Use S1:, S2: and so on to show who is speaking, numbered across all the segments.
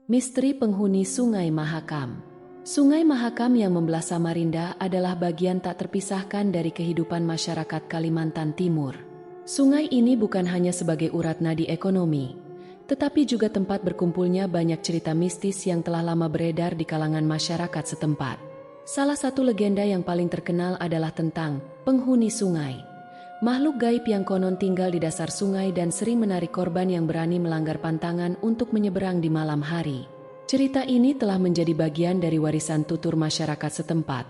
S1: Misteri penghuni Sungai Mahakam. Sungai Mahakam yang membelah Samarinda adalah bagian tak terpisahkan dari kehidupan masyarakat Kalimantan Timur. Sungai ini bukan hanya sebagai urat nadi ekonomi, tetapi juga tempat berkumpulnya banyak cerita mistis yang telah lama beredar di kalangan masyarakat setempat. Salah satu legenda yang paling terkenal adalah tentang penghuni sungai. Makhluk gaib yang konon tinggal di dasar sungai dan sering menarik korban yang berani melanggar pantangan untuk menyeberang di malam hari. Cerita ini telah menjadi bagian dari warisan tutur masyarakat setempat.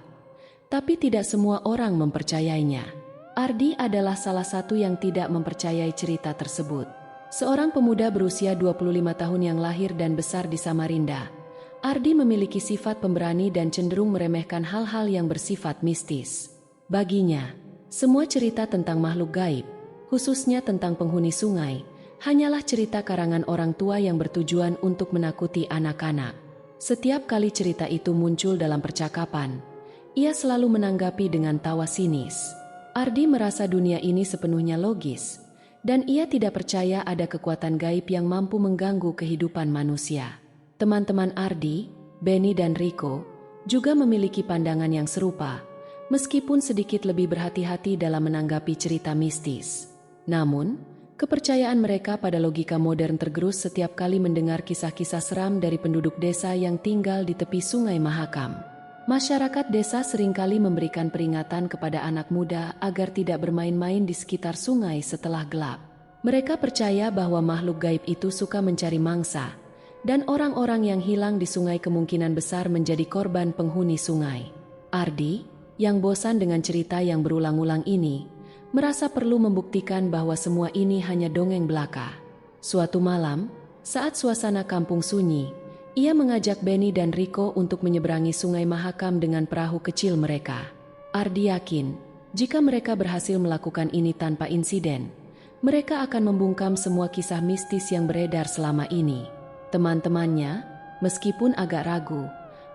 S1: Tapi tidak semua orang mempercayainya. Ardi adalah salah satu yang tidak mempercayai cerita tersebut. Seorang pemuda berusia 25 tahun yang lahir dan besar di Samarinda. Ardi memiliki sifat pemberani dan cenderung meremehkan hal-hal yang bersifat mistis. Baginya, semua cerita tentang makhluk gaib, khususnya tentang penghuni sungai, hanyalah cerita karangan orang tua yang bertujuan untuk menakuti anak-anak. Setiap kali cerita itu muncul dalam percakapan, ia selalu menanggapi dengan tawa sinis. Ardi merasa dunia ini sepenuhnya logis, dan ia tidak percaya ada kekuatan gaib yang mampu mengganggu kehidupan manusia. Teman-teman Ardi, Benny dan Rico, juga memiliki pandangan yang serupa, meskipun sedikit lebih berhati-hati dalam menanggapi cerita mistis. Namun, kepercayaan mereka pada logika modern tergerus setiap kali mendengar kisah-kisah seram dari penduduk desa yang tinggal di tepi Sungai Mahakam. Masyarakat desa seringkali memberikan peringatan kepada anak muda agar tidak bermain-main di sekitar sungai setelah gelap. Mereka percaya bahwa makhluk gaib itu suka mencari mangsa, dan orang-orang yang hilang di sungai kemungkinan besar menjadi korban penghuni sungai. Ardi, yang bosan dengan cerita yang berulang-ulang ini, merasa perlu membuktikan bahwa semua ini hanya dongeng belaka. Suatu malam, saat suasana kampung sunyi, ia mengajak Benny dan Rico untuk menyeberangi Sungai Mahakam dengan perahu kecil mereka. Ardi yakin, jika mereka berhasil melakukan ini tanpa insiden, mereka akan membungkam semua kisah mistis yang beredar selama ini. Teman-temannya, meskipun agak ragu,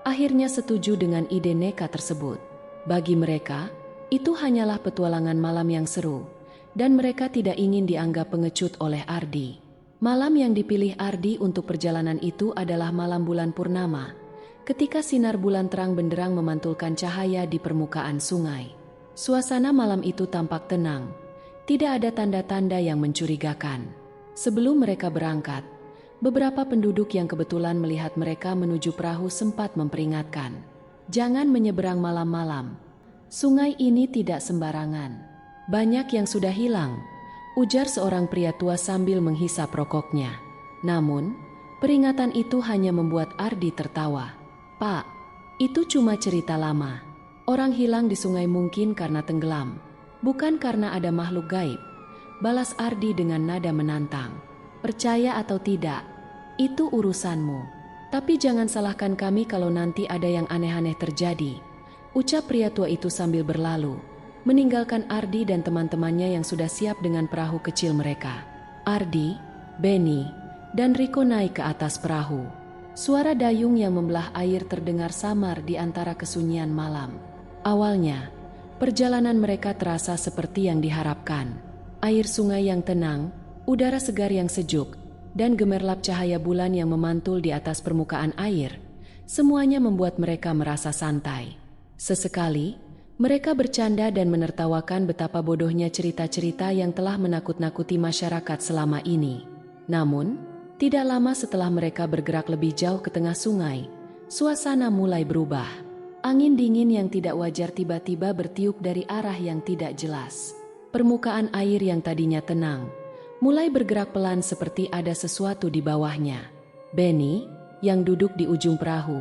S1: akhirnya setuju dengan ide nekat tersebut. Bagi mereka, itu hanyalah petualangan malam yang seru, dan mereka tidak ingin dianggap pengecut oleh Ardi. Malam yang dipilih Ardi untuk perjalanan itu adalah malam bulan purnama, ketika sinar bulan terang benderang memantulkan cahaya di permukaan sungai. Suasana malam itu tampak tenang, tidak ada tanda-tanda yang mencurigakan. Sebelum mereka berangkat, beberapa penduduk yang kebetulan melihat mereka menuju perahu sempat memperingatkan, "Jangan menyeberang malam-malam. Sungai ini tidak sembarangan. Banyak yang sudah hilang," ujar seorang pria tua sambil menghisap rokoknya. Namun, peringatan itu hanya membuat Ardi tertawa. "Pak, itu cuma cerita lama. Orang hilang di sungai mungkin karena tenggelam, bukan karena ada makhluk gaib," balas Ardi dengan nada menantang. "Percaya atau tidak, itu urusanmu. Tapi jangan salahkan kami kalau nanti ada yang aneh-aneh terjadi," ucap pria tua itu sambil berlalu, meninggalkan Ardi dan teman-temannya yang sudah siap dengan perahu kecil mereka. Ardi, Benny, dan Rico naik ke atas perahu. Suara dayung yang membelah air terdengar samar di antara kesunyian malam. Awalnya, perjalanan mereka terasa seperti yang diharapkan. Air sungai yang tenang, udara segar yang sejuk, dan gemerlap cahaya bulan yang memantul di atas permukaan air, semuanya membuat mereka merasa santai. Sesekali, mereka bercanda dan menertawakan betapa bodohnya cerita-cerita yang telah menakut-nakuti masyarakat selama ini. Namun, tidak lama setelah mereka bergerak lebih jauh ke tengah sungai, suasana mulai berubah. Angin dingin yang tidak wajar tiba-tiba bertiup dari arah yang tidak jelas. Permukaan air yang tadinya tenang mulai bergerak pelan seperti ada sesuatu di bawahnya. Benny, yang duduk di ujung perahu,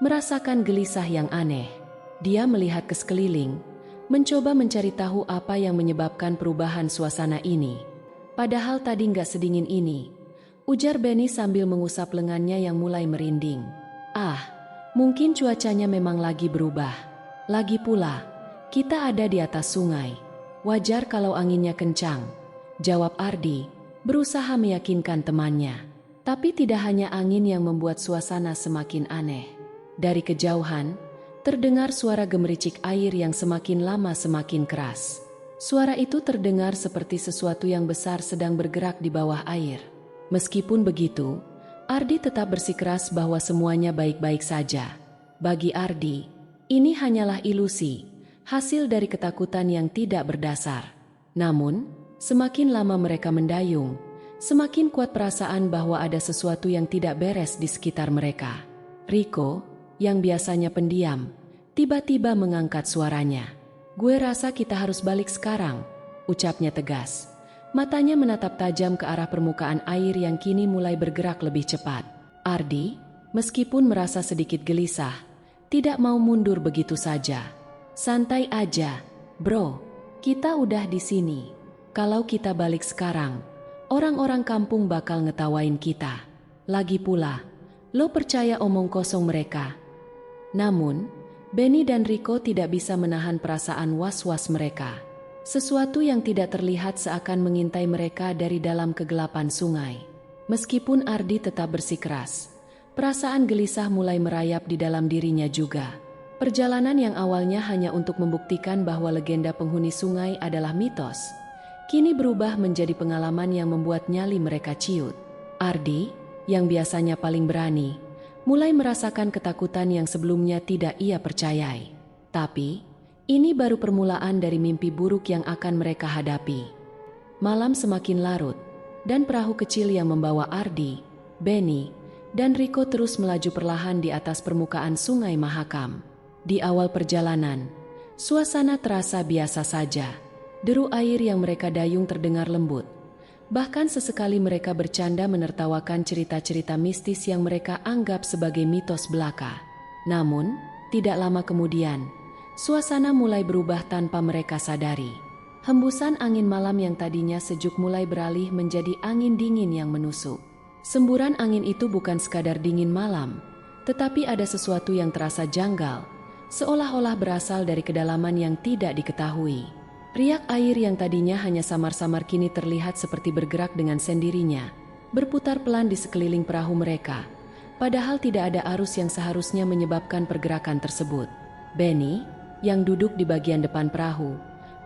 S1: merasakan gelisah yang aneh. Dia melihat ke sekeliling, mencoba mencari tahu apa yang menyebabkan perubahan suasana ini. "Padahal tadi nggak sedingin ini," ujar Benny sambil mengusap lengannya yang mulai merinding. "Ah, mungkin cuacanya memang lagi berubah. Lagi pula, kita ada di atas sungai. Wajar kalau anginnya kencang," jawab Ardi, berusaha meyakinkan temannya. Tapi tidak hanya angin yang membuat suasana semakin aneh. Dari kejauhan, terdengar suara gemericik air yang semakin lama semakin keras. Suara itu terdengar seperti sesuatu yang besar sedang bergerak di bawah air. Meskipun begitu, Ardi tetap bersikeras bahwa semuanya baik-baik saja. Bagi Ardi, ini hanyalah ilusi, hasil dari ketakutan yang tidak berdasar. Namun, semakin lama mereka mendayung, semakin kuat perasaan bahwa ada sesuatu yang tidak beres di sekitar mereka. Rico, yang biasanya pendiam, tiba-tiba mengangkat suaranya. "Gue rasa kita harus balik sekarang," ucapnya tegas. Matanya menatap tajam ke arah permukaan air yang kini mulai bergerak lebih cepat. Ardi, meskipun merasa sedikit gelisah, tidak mau mundur begitu saja. "Santai aja, bro. Kita udah di sini. Kalau kita balik sekarang, orang-orang kampung bakal ngetawain kita. Lagi pula, lo percaya omong kosong mereka?" Namun, Benny dan Rico tidak bisa menahan perasaan was-was mereka. Sesuatu yang tidak terlihat seakan mengintai mereka dari dalam kegelapan sungai. Meskipun Ardi tetap bersikeras, perasaan gelisah mulai merayap di dalam dirinya juga. Perjalanan yang awalnya hanya untuk membuktikan bahwa legenda penghuni sungai adalah mitos, kini berubah menjadi pengalaman yang membuat nyali mereka ciut. Ardi, yang biasanya paling berani, mulai merasakan ketakutan yang sebelumnya tidak ia percayai. Tapi ini baru permulaan dari mimpi buruk yang akan mereka hadapi. Malam semakin larut, dan perahu kecil yang membawa Ardi, Benny, dan Rico terus melaju perlahan di atas permukaan Sungai Mahakam. Di awal perjalanan, suasana terasa biasa saja. Deru air yang mereka dayung terdengar lembut. Bahkan sesekali mereka bercanda menertawakan cerita-cerita mistis yang mereka anggap sebagai mitos belaka. Namun, tidak lama kemudian, suasana mulai berubah tanpa mereka sadari. Hembusan angin malam yang tadinya sejuk mulai beralih menjadi angin dingin yang menusuk. Semburan angin itu bukan sekadar dingin malam, tetapi ada sesuatu yang terasa janggal, seolah-olah berasal dari kedalaman yang tidak diketahui. Riak air yang tadinya hanya samar-samar kini terlihat seperti bergerak dengan sendirinya, berputar pelan di sekeliling perahu mereka, padahal tidak ada arus yang seharusnya menyebabkan pergerakan tersebut. Benny, yang duduk di bagian depan perahu,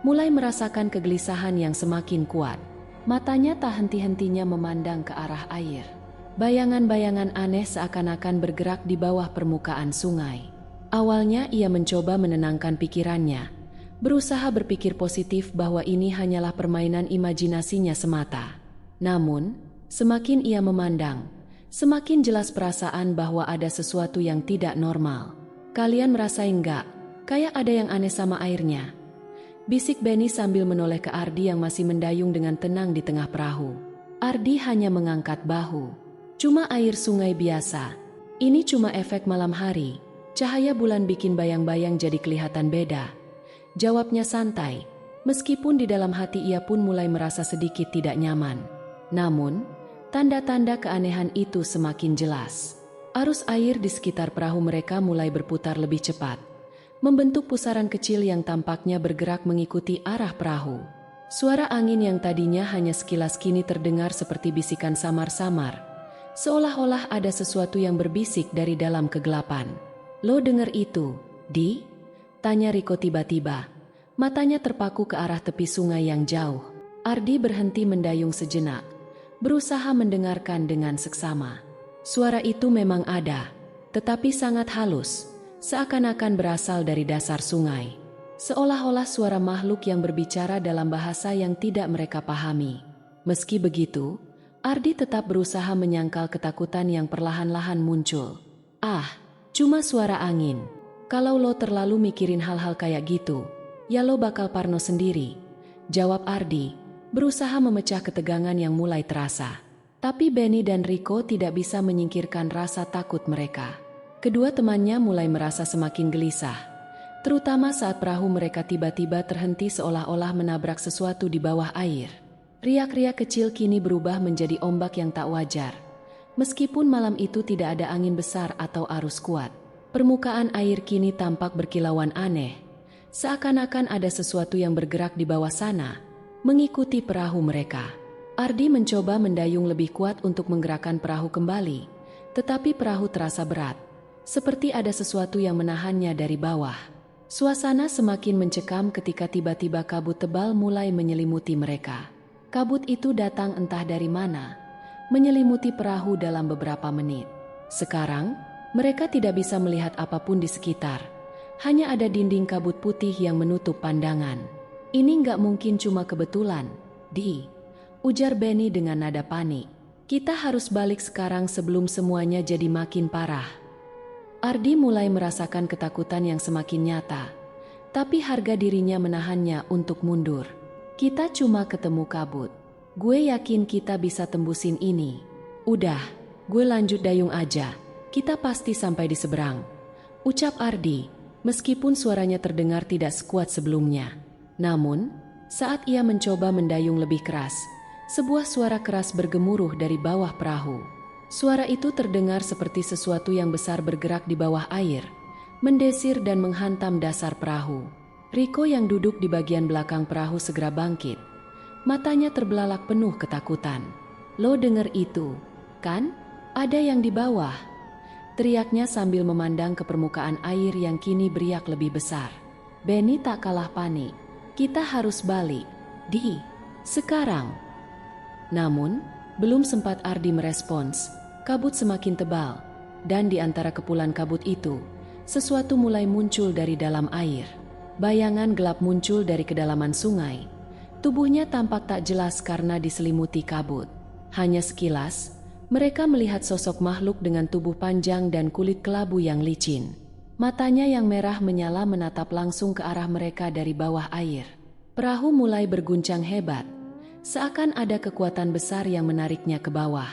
S1: mulai merasakan kegelisahan yang semakin kuat. Matanya tak henti-hentinya memandang ke arah air. Bayangan-bayangan aneh seakan-akan bergerak di bawah permukaan sungai. Awalnya ia mencoba menenangkan pikirannya, berusaha berpikir positif bahwa ini hanyalah permainan imajinasinya semata. Namun, semakin ia memandang, semakin jelas perasaan bahwa ada sesuatu yang tidak normal. "Kalian merasa enggak? Kayak ada yang aneh sama airnya," bisik Benny sambil menoleh ke Ardi yang masih mendayung dengan tenang di tengah perahu. Ardi hanya mengangkat bahu. "Cuma air sungai biasa. Ini cuma efek malam hari. Cahaya bulan bikin bayang-bayang jadi kelihatan beda," jawabnya santai, meskipun di dalam hati ia pun mulai merasa sedikit tidak nyaman. Namun, tanda-tanda keanehan itu semakin jelas. Arus air di sekitar perahu mereka mulai berputar lebih cepat, membentuk pusaran kecil yang tampaknya bergerak mengikuti arah perahu. Suara angin yang tadinya hanya sekilas kini terdengar seperti bisikan samar-samar, seolah-olah ada sesuatu yang berbisik dari dalam kegelapan. "Lo denger itu, Di?" tanya Rico tiba-tiba. Matanya terpaku ke arah tepi sungai yang jauh. Ardi berhenti mendayung sejenak, berusaha mendengarkan dengan seksama. Suara itu memang ada, tetapi sangat halus, seakan-akan berasal dari dasar sungai. Seolah-olah suara makhluk yang berbicara dalam bahasa yang tidak mereka pahami. Meski begitu, Ardi tetap berusaha menyangkal ketakutan yang perlahan-lahan muncul. "Ah, cuma suara angin. Kalau lo terlalu mikirin hal-hal kayak gitu, ya lo bakal parno sendiri," jawab Ardi, berusaha memecah ketegangan yang mulai terasa. Tapi Benny dan Rico tidak bisa menyingkirkan rasa takut mereka. Kedua temannya mulai merasa semakin gelisah, terutama saat perahu mereka tiba-tiba terhenti seolah-olah menabrak sesuatu di bawah air. Riak-riak kecil kini berubah menjadi ombak yang tak wajar. Meskipun malam itu tidak ada angin besar atau arus kuat, permukaan air kini tampak berkilauan aneh, seakan-akan ada sesuatu yang bergerak di bawah sana, mengikuti perahu mereka. Ardi mencoba mendayung lebih kuat untuk menggerakkan perahu kembali, tetapi perahu terasa berat, seperti ada sesuatu yang menahannya dari bawah. Suasana semakin mencekam ketika tiba-tiba kabut tebal mulai menyelimuti mereka. Kabut itu datang entah dari mana, menyelimuti perahu dalam beberapa menit. Sekarang, mereka tidak bisa melihat apapun di sekitar. Hanya ada dinding kabut putih yang menutup pandangan. Ini nggak mungkin cuma kebetulan, ujar Benny dengan nada panik. Kita harus balik sekarang sebelum semuanya jadi makin parah. Ardi mulai merasakan ketakutan yang semakin nyata, tapi harga dirinya menahannya untuk mundur. Kita cuma ketemu kabut. Gue yakin kita bisa tembusin ini. Udah, gue lanjut dayung aja. Kita pasti sampai di seberang, ucap Ardi, meskipun suaranya terdengar tidak sekuat sebelumnya. Namun, saat ia mencoba mendayung lebih keras, sebuah suara keras bergemuruh dari bawah perahu. Suara itu terdengar seperti sesuatu yang besar bergerak di bawah air, mendesir dan menghantam dasar perahu. Rico yang duduk di bagian belakang perahu segera bangkit. Matanya terbelalak penuh ketakutan. Lo denger itu, kan? Ada yang di bawah. Teriaknya sambil memandang ke permukaan air yang kini beriak lebih besar. Benny tak kalah panik. Kita harus balik. Sekarang. Namun, belum sempat Ardi merespons, kabut semakin tebal, dan di antara kepulan kabut itu, sesuatu mulai muncul dari dalam air. Bayangan gelap muncul dari kedalaman sungai. Tubuhnya tampak tak jelas karena diselimuti kabut. Hanya sekilas, mereka melihat sosok makhluk dengan tubuh panjang dan kulit kelabu yang licin. Matanya yang merah menyala menatap langsung ke arah mereka dari bawah air. Perahu mulai berguncang hebat, seakan ada kekuatan besar yang menariknya ke bawah.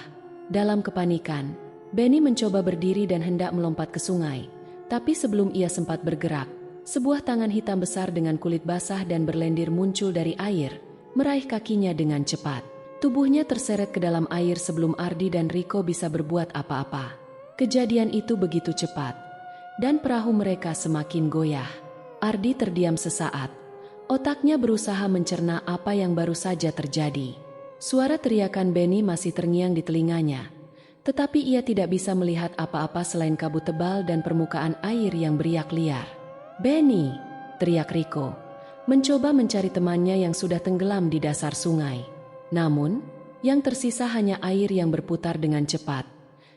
S1: Dalam kepanikan, Benny mencoba berdiri dan hendak melompat ke sungai. Tapi sebelum ia sempat bergerak, sebuah tangan hitam besar dengan kulit basah dan berlendir muncul dari air, meraih kakinya dengan cepat. Tubuhnya terseret ke dalam air sebelum Ardi dan Rico bisa berbuat apa-apa. Kejadian itu begitu cepat, dan perahu mereka semakin goyah. Ardi terdiam sesaat. Otaknya berusaha mencerna apa yang baru saja terjadi. Suara teriakan Benny masih terngiang di telinganya, tetapi ia tidak bisa melihat apa-apa selain kabut tebal dan permukaan air yang beriak liar. "Benny!" teriak Rico, mencoba mencari temannya yang sudah tenggelam di dasar sungai. Namun, yang tersisa hanya air yang berputar dengan cepat,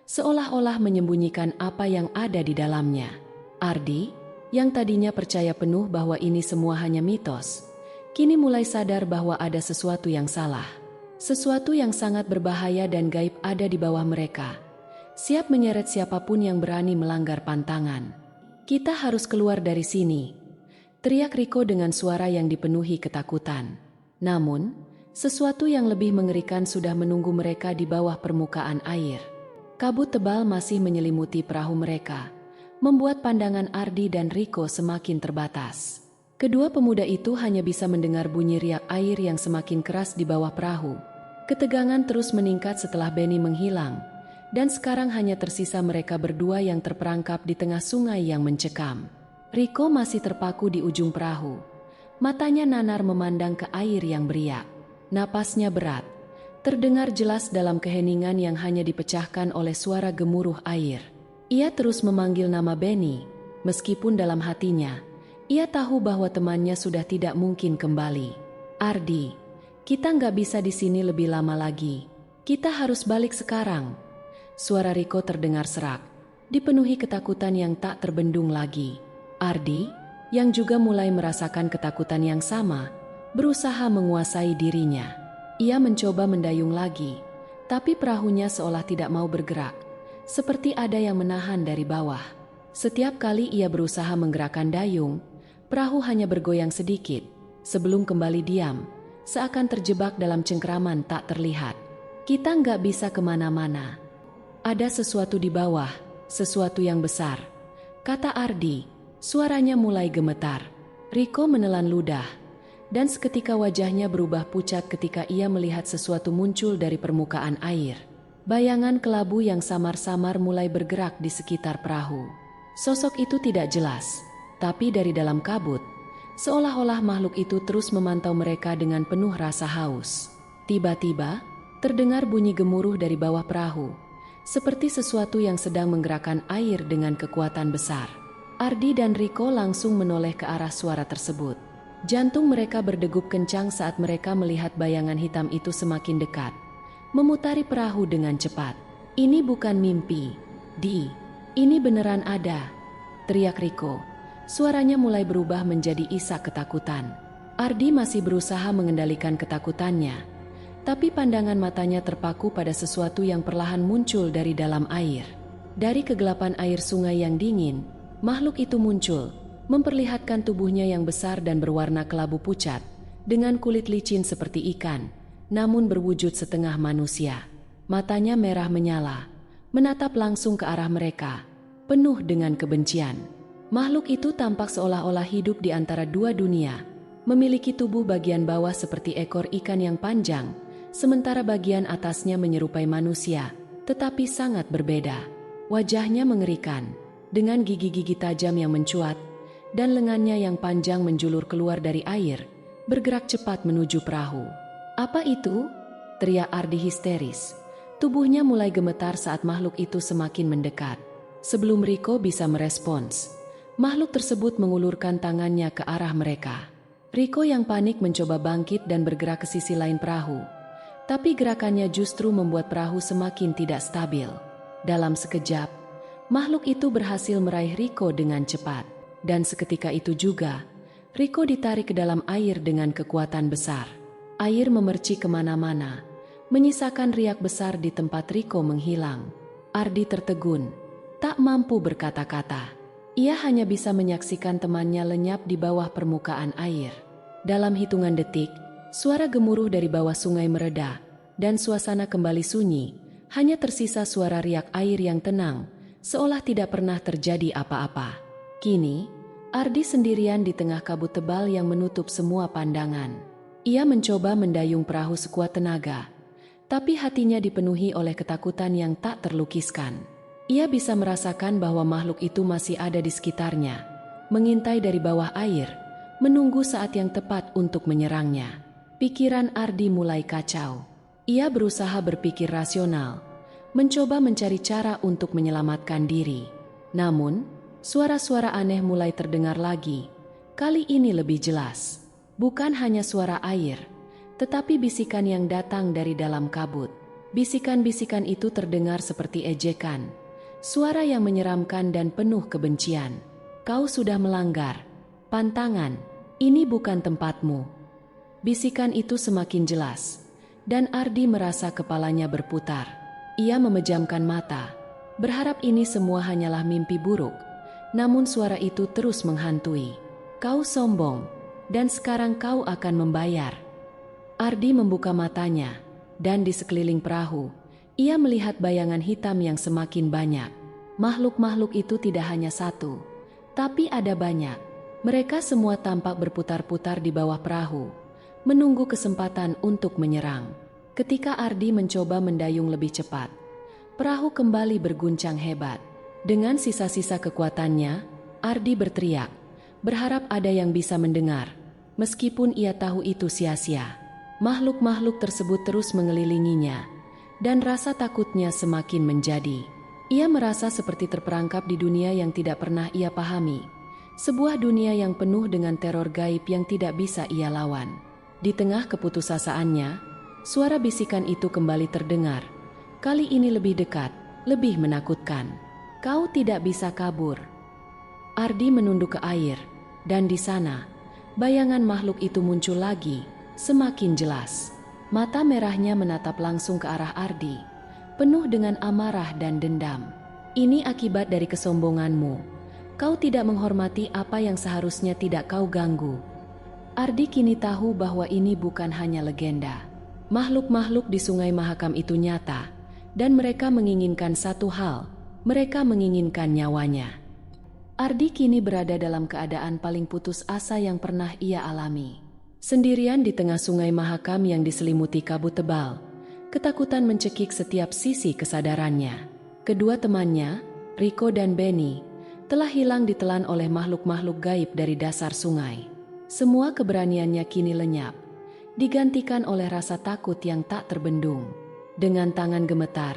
S1: seolah-olah menyembunyikan apa yang ada di dalamnya. Ardi, yang tadinya percaya penuh bahwa ini semua hanya mitos, kini mulai sadar bahwa ada sesuatu yang salah. Sesuatu yang sangat berbahaya dan gaib ada di bawah mereka, siap menyeret siapapun yang berani melanggar pantangan. "Kita harus keluar dari sini," teriak Rico dengan suara yang dipenuhi ketakutan. Namun, sesuatu yang lebih mengerikan sudah menunggu mereka di bawah permukaan air. Kabut tebal masih menyelimuti perahu mereka, membuat pandangan Ardi dan Rico semakin terbatas. Kedua pemuda itu hanya bisa mendengar bunyi riak air yang semakin keras di bawah perahu. Ketegangan terus meningkat setelah Benny menghilang, dan sekarang hanya tersisa mereka berdua yang terperangkap di tengah sungai yang mencekam. Rico masih terpaku di ujung perahu. Matanya nanar memandang ke air yang beriak. Napasnya berat, terdengar jelas dalam keheningan yang hanya dipecahkan oleh suara gemuruh air. Ia terus memanggil nama Benny, meskipun dalam hatinya, ia tahu bahwa temannya sudah tidak mungkin kembali. "Ardi, kita nggak bisa di sini lebih lama lagi. Kita harus balik sekarang." Suara Rico terdengar serak, dipenuhi ketakutan yang tak terbendung lagi. Ardi, yang juga mulai merasakan ketakutan yang sama, berusaha menguasai dirinya. Ia mencoba mendayung lagi, tapi perahunya seolah tidak mau bergerak, seperti ada yang menahan dari bawah. Setiap kali ia berusaha menggerakkan dayung, perahu hanya bergoyang sedikit, sebelum kembali diam, seakan terjebak dalam cengkeraman tak terlihat. "Kita nggak bisa kemana-mana. Ada sesuatu di bawah, sesuatu yang besar," kata Ardi. Suaranya mulai gemetar. Rico menelan ludah, dan seketika wajahnya berubah pucat ketika ia melihat sesuatu muncul dari permukaan air. Bayangan kelabu yang samar-samar mulai bergerak di sekitar perahu. Sosok itu tidak jelas, tapi dari dalam kabut, seolah-olah makhluk itu terus memantau mereka dengan penuh rasa haus. Tiba-tiba, terdengar bunyi gemuruh dari bawah perahu, seperti sesuatu yang sedang menggerakkan air dengan kekuatan besar. Ardi dan Rico langsung menoleh ke arah suara tersebut. Jantung mereka berdegup kencang saat mereka melihat bayangan hitam itu semakin dekat, memutari perahu dengan cepat. "Ini bukan mimpi, Di. Ini beneran ada," teriak Riko. Suaranya mulai berubah menjadi isak ketakutan. Ardi masih berusaha mengendalikan ketakutannya, tapi pandangan matanya terpaku pada sesuatu yang perlahan muncul dari dalam air. Dari kegelapan air sungai yang dingin, makhluk itu muncul, memperlihatkan tubuhnya yang besar dan berwarna kelabu pucat, dengan kulit licin seperti ikan, namun berwujud setengah manusia. Matanya merah menyala, menatap langsung ke arah mereka, penuh dengan kebencian. Makhluk itu tampak seolah-olah hidup di antara dua dunia, memiliki tubuh bagian bawah seperti ekor ikan yang panjang, sementara bagian atasnya menyerupai manusia, tetapi sangat berbeda. Wajahnya mengerikan, dengan gigi-gigi tajam yang mencuat, dan lengannya yang panjang menjulur keluar dari air, bergerak cepat menuju perahu. "Apa itu?" teriak Ardi histeris. Tubuhnya mulai gemetar saat makhluk itu semakin mendekat. Sebelum Riko bisa merespons, makhluk tersebut mengulurkan tangannya ke arah mereka. Riko yang panik mencoba bangkit dan bergerak ke sisi lain perahu, tapi gerakannya justru membuat perahu semakin tidak stabil. Dalam sekejap, makhluk itu berhasil meraih Riko dengan cepat, dan seketika itu juga, Riko ditarik ke dalam air dengan kekuatan besar. Air memercik kemana-mana, menyisakan riak besar di tempat Riko menghilang. Ardi tertegun, tak mampu berkata-kata. Ia hanya bisa menyaksikan temannya lenyap di bawah permukaan air. Dalam hitungan detik, suara gemuruh dari bawah sungai mereda, dan suasana kembali sunyi, hanya tersisa suara riak air yang tenang, seolah tidak pernah terjadi apa-apa. Kini, Ardi sendirian di tengah kabut tebal yang menutup semua pandangan. Ia mencoba mendayung perahu sekuat tenaga, tapi hatinya dipenuhi oleh ketakutan yang tak terlukiskan. Ia bisa merasakan bahwa makhluk itu masih ada di sekitarnya, mengintai dari bawah air, menunggu saat yang tepat untuk menyerangnya. Pikiran Ardi mulai kacau. Ia berusaha berpikir rasional, mencoba mencari cara untuk menyelamatkan diri. Namun, suara-suara aneh mulai terdengar lagi. Kali ini lebih jelas. Bukan hanya suara air, tetapi bisikan yang datang dari dalam kabut. Bisikan-bisikan itu terdengar seperti ejekan, suara yang menyeramkan dan penuh kebencian. "Kau sudah melanggar pantangan, ini bukan tempatmu." Bisikan itu semakin jelas, dan Ardi merasa kepalanya berputar. Ia memejamkan mata, berharap ini semua hanyalah mimpi buruk, namun suara itu terus menghantui. "Kau sombong, dan sekarang kau akan membayar." Ardi membuka matanya, dan di sekeliling perahu, ia melihat bayangan hitam yang semakin banyak. Makhluk-makhluk itu tidak hanya satu, tapi ada banyak. Mereka semua tampak berputar-putar di bawah perahu, menunggu kesempatan untuk menyerang. Ketika Ardi mencoba mendayung lebih cepat, perahu kembali berguncang hebat. Dengan sisa-sisa kekuatannya, Ardi berteriak, berharap ada yang bisa mendengar. Meskipun ia tahu itu sia-sia, makhluk-makhluk tersebut terus mengelilinginya, dan rasa takutnya semakin menjadi. Ia merasa seperti terperangkap di dunia yang tidak pernah ia pahami. Sebuah dunia yang penuh dengan teror gaib yang tidak bisa ia lawan. Di tengah keputusasaannya, suara bisikan itu kembali terdengar. Kali ini lebih dekat, lebih menakutkan. "Kau tidak bisa kabur." Ardi menunduk ke air, dan di sana, bayangan makhluk itu muncul lagi, semakin jelas. Mata merahnya menatap langsung ke arah Ardi, penuh dengan amarah dan dendam. "Ini akibat dari kesombonganmu. Kau tidak menghormati apa yang seharusnya tidak kau ganggu." Ardi kini tahu bahwa ini bukan hanya legenda. Makhluk-makhluk di Sungai Mahakam itu nyata, dan mereka menginginkan satu hal, mereka menginginkan nyawanya. Ardi kini berada dalam keadaan paling putus asa yang pernah ia alami. Sendirian di tengah Sungai Mahakam yang diselimuti kabut tebal, ketakutan mencekik setiap sisi kesadarannya. Kedua temannya, Riko dan Benny, telah hilang ditelan oleh makhluk-makhluk gaib dari dasar sungai. Semua keberaniannya kini lenyap, digantikan oleh rasa takut yang tak terbendung. Dengan tangan gemetar,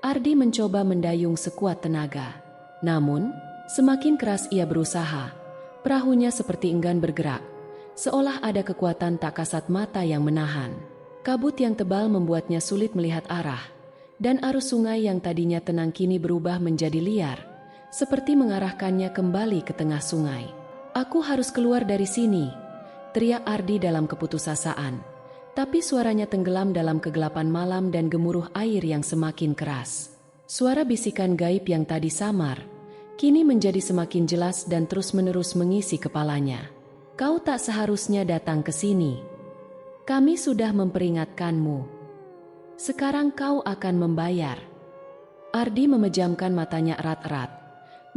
S1: Ardi mencoba mendayung sekuat tenaga. Namun, semakin keras ia berusaha, perahunya seperti enggan bergerak, seolah ada kekuatan tak kasat mata yang menahan. Kabut yang tebal membuatnya sulit melihat arah, dan arus sungai yang tadinya tenang kini berubah menjadi liar, seperti mengarahkannya kembali ke tengah sungai. "Aku harus keluar dari sini," teriak Ardi dalam keputusasaan. Tapi suaranya tenggelam dalam kegelapan malam dan gemuruh air yang semakin keras. Suara bisikan gaib yang tadi samar, kini menjadi semakin jelas dan terus-menerus mengisi kepalanya. "Kau tak seharusnya datang ke sini. Kami sudah memperingatkanmu. Sekarang kau akan membayar." Ardi memejamkan matanya erat-erat,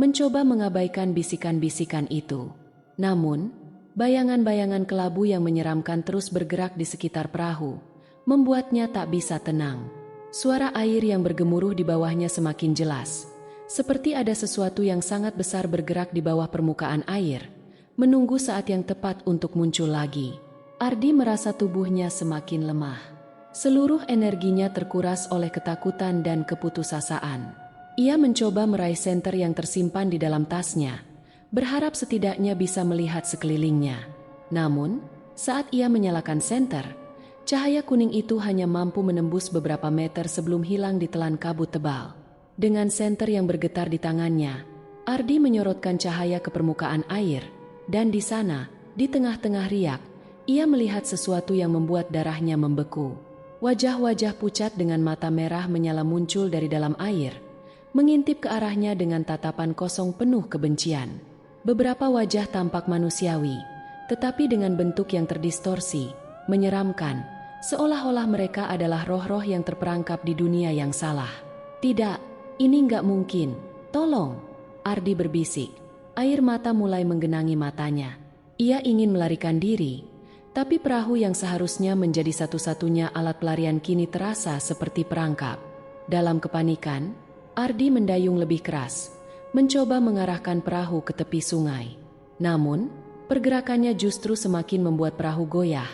S1: mencoba mengabaikan bisikan-bisikan itu. Namun, bayangan-bayangan kelabu yang menyeramkan terus bergerak di sekitar perahu, membuatnya tak bisa tenang. Suara air yang bergemuruh di bawahnya semakin jelas, seperti ada sesuatu yang sangat besar bergerak di bawah permukaan air, menunggu saat yang tepat untuk muncul lagi. Ardi merasa tubuhnya semakin lemah. Seluruh energinya terkuras oleh ketakutan dan keputusasaan. Ia mencoba meraih senter yang tersimpan di dalam tasnya, berharap setidaknya bisa melihat sekelilingnya. Namun, saat ia menyalakan senter, cahaya kuning itu hanya mampu menembus beberapa meter sebelum hilang ditelan kabut tebal. Dengan senter yang bergetar di tangannya, Ardi menyorotkan cahaya ke permukaan air, dan di sana, di tengah-tengah riak, ia melihat sesuatu yang membuat darahnya membeku. Wajah-wajah pucat dengan mata merah menyala muncul dari dalam air, mengintip ke arahnya dengan tatapan kosong penuh kebencian. Beberapa wajah tampak manusiawi, tetapi dengan bentuk yang terdistorsi, menyeramkan, seolah-olah mereka adalah roh-roh yang terperangkap di dunia yang salah. "Tidak, ini nggak mungkin. Tolong," Ardi berbisik. Air mata mulai menggenangi matanya. Ia ingin melarikan diri, tapi perahu yang seharusnya menjadi satu-satunya alat pelarian kini terasa seperti perangkap. Dalam kepanikan, Ardi mendayung lebih keras, mencoba mengarahkan perahu ke tepi sungai. Namun, pergerakannya justru semakin membuat perahu goyah,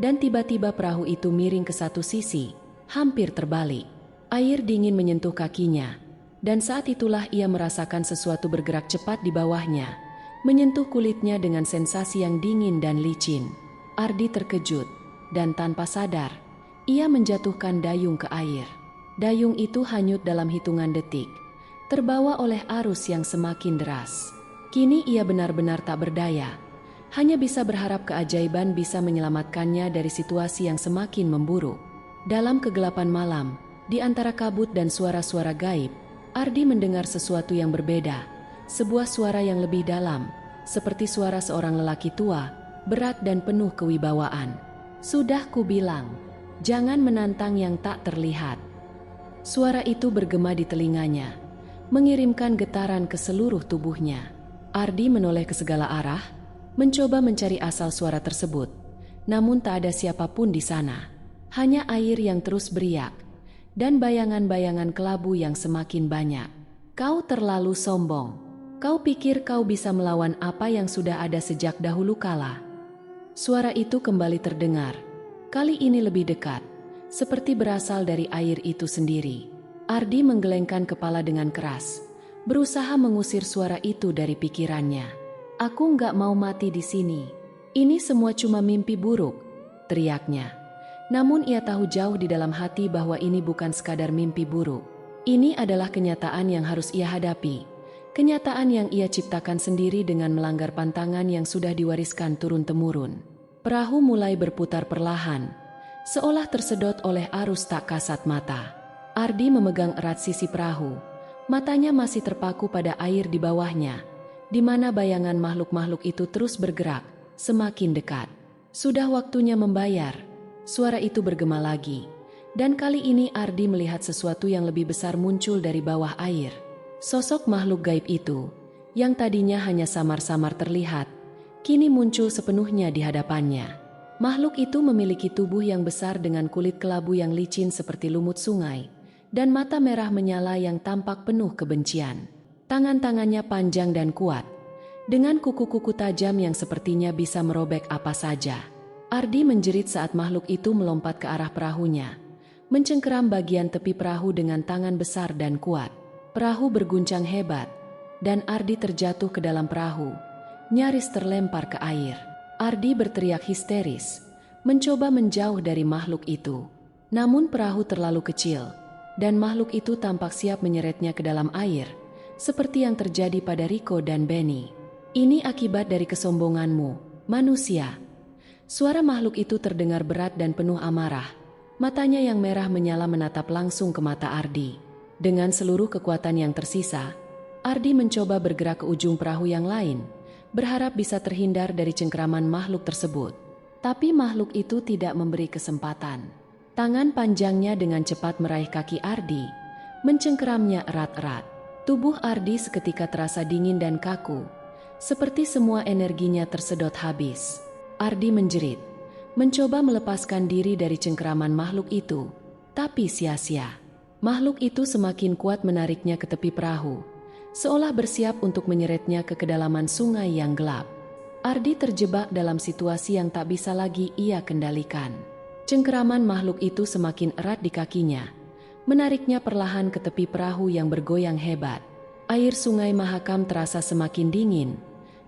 S1: dan tiba-tiba perahu itu miring ke satu sisi, hampir terbalik. Air dingin menyentuh kakinya, dan saat itulah ia merasakan sesuatu bergerak cepat di bawahnya, menyentuh kulitnya dengan sensasi yang dingin dan licin. Ardi terkejut, dan tanpa sadar, ia menjatuhkan dayung ke air. Dayung itu hanyut dalam hitungan detik, terbawa oleh arus yang semakin deras. Kini ia benar-benar tak berdaya, hanya bisa berharap keajaiban bisa menyelamatkannya dari situasi yang semakin memburuk. Dalam kegelapan malam, di antara kabut dan suara-suara gaib, Ardi mendengar sesuatu yang berbeda, sebuah suara yang lebih dalam, seperti suara seorang lelaki tua, berat dan penuh kewibawaan. "Sudah kubilang, jangan menantang yang tak terlihat." Suara itu bergema di telinganya, mengirimkan getaran ke seluruh tubuhnya. Ardi menoleh ke segala arah, mencoba mencari asal suara tersebut. Namun tak ada siapapun di sana. Hanya air yang terus beriak, dan bayangan-bayangan kelabu yang semakin banyak. "Kau terlalu sombong. Kau pikir kau bisa melawan apa yang sudah ada sejak dahulu kala?" Suara itu kembali terdengar, kali ini lebih dekat, seperti berasal dari air itu sendiri. Ardi menggelengkan kepala dengan keras, berusaha mengusir suara itu dari pikirannya. "Aku nggak mau mati di sini. Ini semua cuma mimpi buruk," teriaknya. Namun ia tahu jauh di dalam hati bahwa ini bukan sekadar mimpi buruk. Ini adalah kenyataan yang harus ia hadapi. Kenyataan yang ia ciptakan sendiri dengan melanggar pantangan yang sudah diwariskan turun-temurun. Perahu mulai berputar perlahan, seolah tersedot oleh arus tak kasat mata. Ardi memegang erat sisi perahu, matanya masih terpaku pada air di bawahnya, di mana bayangan makhluk-makhluk itu terus bergerak, semakin dekat. "Sudah waktunya membayar," suara itu bergema lagi, dan kali ini Ardi melihat sesuatu yang lebih besar muncul dari bawah air. Sosok makhluk gaib itu, yang tadinya hanya samar-samar terlihat, kini muncul sepenuhnya di hadapannya. Makhluk itu memiliki tubuh yang besar dengan kulit kelabu yang licin seperti lumut sungai, dan mata merah menyala yang tampak penuh kebencian. Tangan-tangannya panjang dan kuat, dengan kuku-kuku tajam yang sepertinya bisa merobek apa saja. Ardi menjerit saat makhluk itu melompat ke arah perahunya, mencengkeram bagian tepi perahu dengan tangan besar dan kuat. Perahu berguncang hebat, dan Ardi terjatuh ke dalam perahu, nyaris terlempar ke air. Ardi berteriak histeris, mencoba menjauh dari makhluk itu. Namun perahu terlalu kecil, dan makhluk itu tampak siap menyeretnya ke dalam air, seperti yang terjadi pada Rico dan Benny. Ini akibat dari kesombonganmu, manusia. Suara makhluk itu terdengar berat dan penuh amarah. Matanya yang merah menyala menatap langsung ke mata Ardi. Dengan seluruh kekuatan yang tersisa, Ardi mencoba bergerak ke ujung perahu yang lain, berharap bisa terhindar dari cengkeraman makhluk tersebut. Tapi makhluk itu tidak memberi kesempatan. Tangan panjangnya dengan cepat meraih kaki Ardi, mencengkeramnya erat-erat. Tubuh Ardi seketika terasa dingin dan kaku, seperti semua energinya tersedot habis. Ardi menjerit, mencoba melepaskan diri dari cengkeraman makhluk itu, tapi sia-sia. Makhluk itu semakin kuat menariknya ke tepi perahu, seolah bersiap untuk menyeretnya ke kedalaman sungai yang gelap. Ardi terjebak dalam situasi yang tak bisa lagi ia kendalikan. Cengkeraman makhluk itu semakin erat di kakinya, menariknya perlahan ke tepi perahu yang bergoyang hebat. Air sungai Mahakam terasa semakin dingin,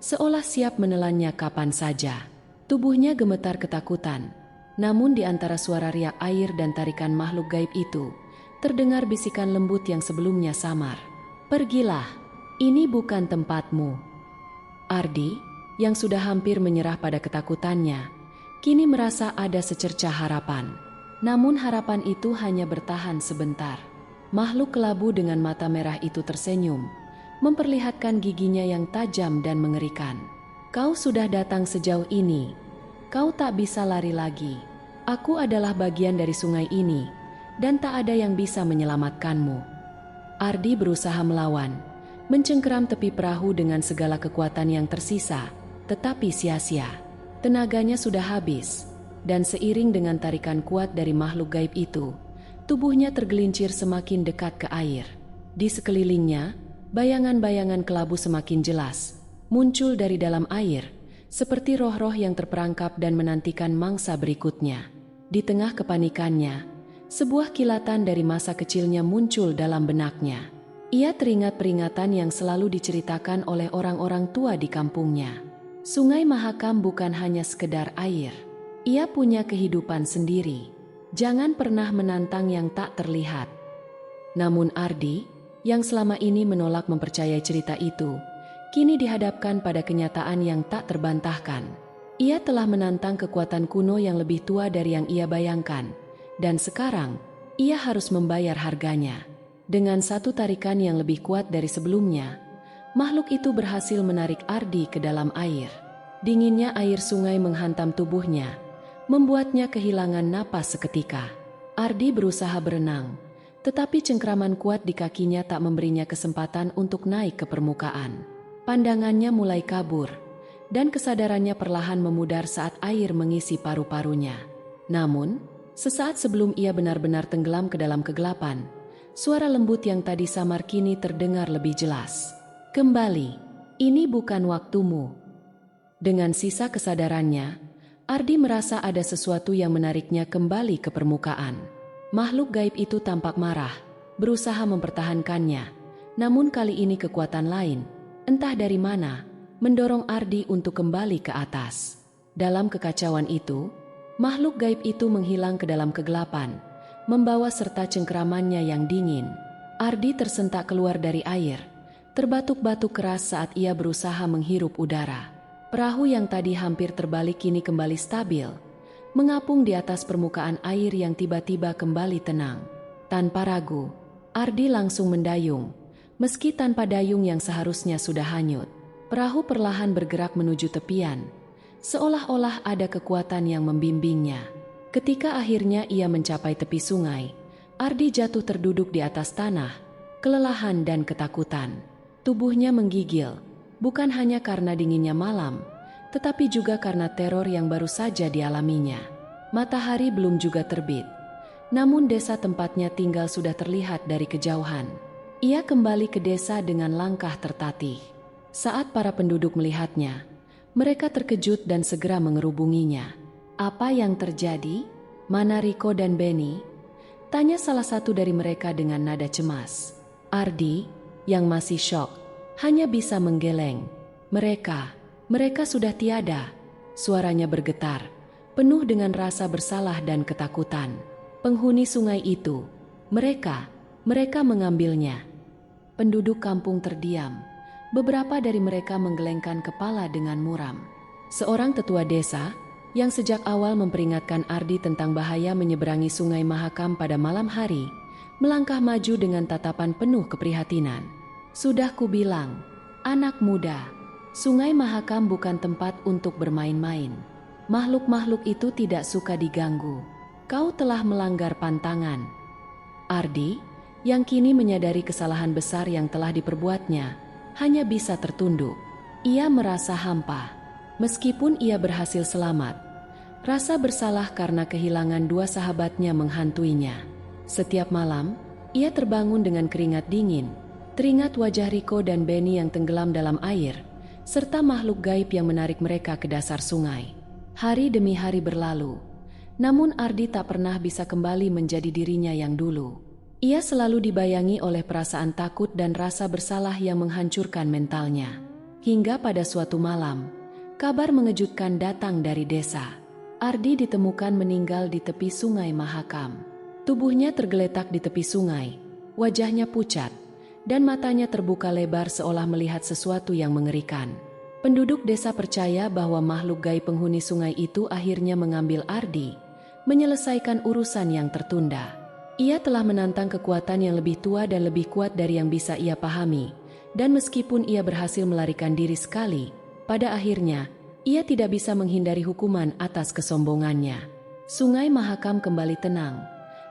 S1: seolah siap menelannya kapan saja. Tubuhnya gemetar ketakutan, namun di antara suara riak air dan tarikan makhluk gaib itu, terdengar bisikan lembut yang sebelumnya samar. "Pergilah, ini bukan tempatmu." Ardi, yang sudah hampir menyerah pada ketakutannya, kini merasa ada secercah harapan. Namun harapan itu hanya bertahan sebentar. Makhluk kelabu dengan mata merah itu tersenyum, memperlihatkan giginya yang tajam dan mengerikan. "Kau sudah datang sejauh ini. Kau tak bisa lari lagi. Aku adalah bagian dari sungai ini, dan tak ada yang bisa menyelamatkanmu." Ardi berusaha melawan, mencengkeram tepi perahu dengan segala kekuatan yang tersisa, tetapi sia-sia. Tenaganya sudah habis, dan seiring dengan tarikan kuat dari makhluk gaib itu, tubuhnya tergelincir semakin dekat ke air. Di sekelilingnya, bayangan-bayangan kelabu semakin jelas, muncul dari dalam air, seperti roh-roh yang terperangkap dan menantikan mangsa berikutnya. Di tengah kepanikannya, sebuah kilatan dari masa kecilnya muncul dalam benaknya. Ia teringat peringatan yang selalu diceritakan oleh orang-orang tua di kampungnya. Sungai Mahakam bukan hanya sekedar air. Ia punya kehidupan sendiri. Jangan pernah menantang yang tak terlihat. Namun Ardi, yang selama ini menolak mempercayai cerita itu, kini dihadapkan pada kenyataan yang tak terbantahkan. Ia telah menantang kekuatan kuno yang lebih tua dari yang ia bayangkan, dan sekarang, ia harus membayar harganya. Dengan satu tarikan yang lebih kuat dari sebelumnya, makhluk itu berhasil menarik Ardi ke dalam air. Dinginnya air sungai menghantam tubuhnya, membuatnya kehilangan napas seketika. Ardi berusaha berenang, tetapi cengkraman kuat di kakinya tak memberinya kesempatan untuk naik ke permukaan. Pandangannya mulai kabur, dan kesadarannya perlahan memudar saat air mengisi paru-parunya. Namun, sesaat sebelum ia benar-benar tenggelam ke dalam kegelapan, suara lembut yang tadi samar kini terdengar lebih jelas. "Kembali, ini bukan waktumu." Dengan sisa kesadarannya, Ardi merasa ada sesuatu yang menariknya kembali ke permukaan. Makhluk gaib itu tampak marah, berusaha mempertahankannya. Namun kali ini kekuatan lain, entah dari mana, mendorong Ardi untuk kembali ke atas. Dalam kekacauan itu, makhluk gaib itu menghilang ke dalam kegelapan, membawa serta cengkeramannya yang dingin. Ardi tersentak keluar dari air, terbatuk-batuk keras saat ia berusaha menghirup udara. Perahu yang tadi hampir terbalik kini kembali stabil, mengapung di atas permukaan air yang tiba-tiba kembali tenang. Tanpa ragu, Ardi langsung mendayung, meski tanpa dayung yang seharusnya sudah hanyut. Perahu perlahan bergerak menuju tepian, seolah-olah ada kekuatan yang membimbingnya. Ketika akhirnya ia mencapai tepi sungai, Ardi jatuh terduduk di atas tanah, kelelahan dan ketakutan. Tubuhnya menggigil, bukan hanya karena dinginnya malam, tetapi juga karena teror yang baru saja dialaminya. Matahari belum juga terbit, namun desa tempatnya tinggal sudah terlihat dari kejauhan. Ia kembali ke desa dengan langkah tertatih. Saat para penduduk melihatnya, mereka terkejut dan segera mengerubunginya. "Apa yang terjadi? Mana Rico dan Benny?" tanya salah satu dari mereka dengan nada cemas. Ardi, yang masih syok, hanya bisa menggeleng. Mereka sudah tiada." Suaranya bergetar, penuh dengan rasa bersalah dan ketakutan. Penghuni sungai itu, mereka mengambilnya. Penduduk kampung terdiam. Beberapa dari mereka menggelengkan kepala dengan muram. Seorang tetua desa, yang sejak awal memperingatkan Ardi tentang bahaya menyeberangi Sungai Mahakam pada malam hari, melangkah maju dengan tatapan penuh keprihatinan. "Sudah kubilang, anak muda, Sungai Mahakam bukan tempat untuk bermain-main. Makhluk-makhluk itu tidak suka diganggu. Kau telah melanggar pantangan." Ardi, yang kini menyadari kesalahan besar yang telah diperbuatnya, hanya bisa tertunduk. Ia merasa hampa. Meskipun ia berhasil selamat, rasa bersalah karena kehilangan dua sahabatnya menghantuinya. Setiap malam, ia terbangun dengan keringat dingin, teringat wajah Riko dan Benny yang tenggelam dalam air, serta makhluk gaib yang menarik mereka ke dasar sungai. Hari demi hari berlalu, namun Ardi tak pernah bisa kembali menjadi dirinya yang dulu. Ia selalu dibayangi oleh perasaan takut dan rasa bersalah yang menghancurkan mentalnya. Hingga pada suatu malam, kabar mengejutkan datang dari desa. Ardi ditemukan meninggal di tepi Sungai Mahakam. Tubuhnya tergeletak di tepi sungai, wajahnya pucat, dan matanya terbuka lebar seolah melihat sesuatu yang mengerikan. Penduduk desa percaya bahwa makhluk gaib penghuni sungai itu akhirnya mengambil Ardi, menyelesaikan urusan yang tertunda. Ia telah menantang kekuatan yang lebih tua dan lebih kuat dari yang bisa ia pahami, dan meskipun ia berhasil melarikan diri sekali, pada akhirnya, ia tidak bisa menghindari hukuman atas kesombongannya. Sungai Mahakam kembali tenang,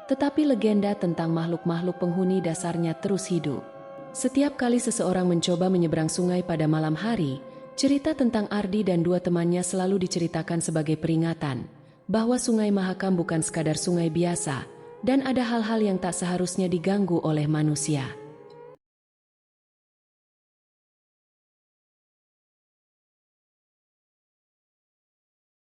S1: tetapi legenda tentang makhluk-makhluk penghuni dasarnya terus hidup. Setiap kali seseorang mencoba menyeberang sungai pada malam hari, cerita tentang Ardi dan dua temannya selalu diceritakan sebagai peringatan bahwa Sungai Mahakam bukan sekadar sungai biasa dan ada hal-hal yang tak seharusnya diganggu oleh manusia.